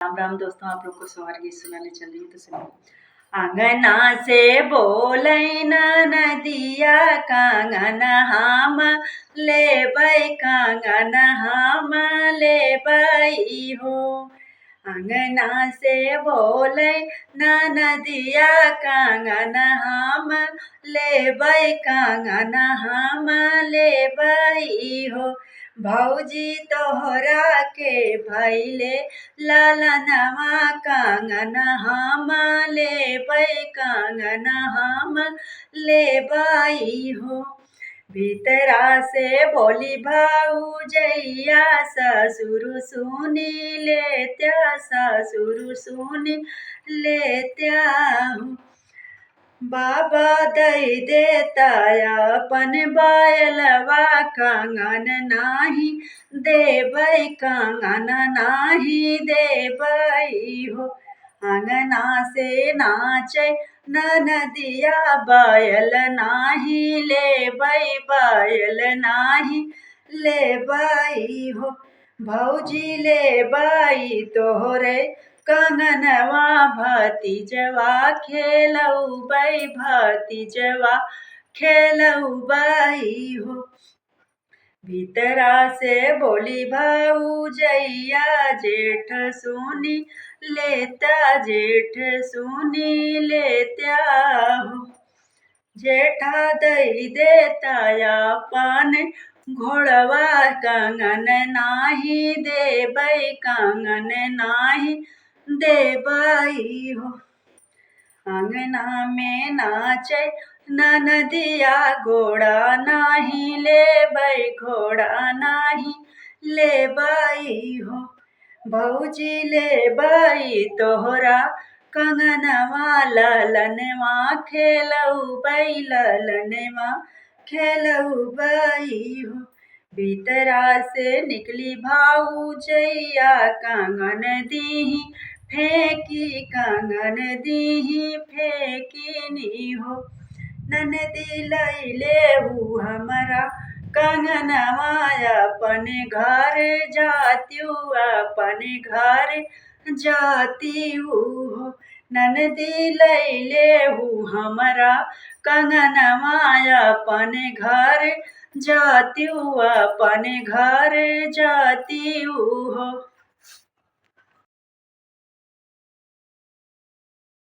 राम राम दोस्तों, आप लोग को सोहर गीत सुनाने चल रही हूँ तो सुनो। आंगना से बोलै नदिया कांगन हम लेबै, कांगन हम लेबै हो। आंगना से बोलै नदिया कांगन हम लेबै, कांगन हम लेबै हो। भौजी तोहरा के भैले लालनवा कांगन हम लेबै, कांगन हम लेबै हो। भीतरा से बोली भौजैया ससुर सुनी लेत्या, ससुर सुनी लेत्या हो। बाबा दई देता अपन बायलवा कांगन नाही देबै, कांगन नाही देबै हो। आंगना से नाचै नदिया बायल नाही लेबै, बायल नाही लेबै हो। भौजी लेबै तोहरे कंगनवा भतीजवा खेलौबै, भतीजवा खेलौबै हो। भीतरा से बोली भौजैया जेठ सुनी लेत्या, जेठ सुनी लेत्या हो। जेठा दई देता अपन घोड़वा कांगन नाही देबै, कांगन नाही देबै हो। आंगना में नाचै नदिया घोड़ा नाही लेबै, घोड़ा नाही लेबै हो। भौजी लेबै तोहरा कंगनवा ललनवा खेलौबै, ललनवा खेलौबै हो। भीतरा से निकली भौजैया कांगन दीही फेंकी, कांगन दीही फेंकिनी हो। ननदी लैले हु हमरा कंगनवा अपने घर जात्यू, अपने घर जात्यू हो। ननदी लैले हु हमरा कंगनवा अपने घर जात्यू, अपने घर जात्यू हो।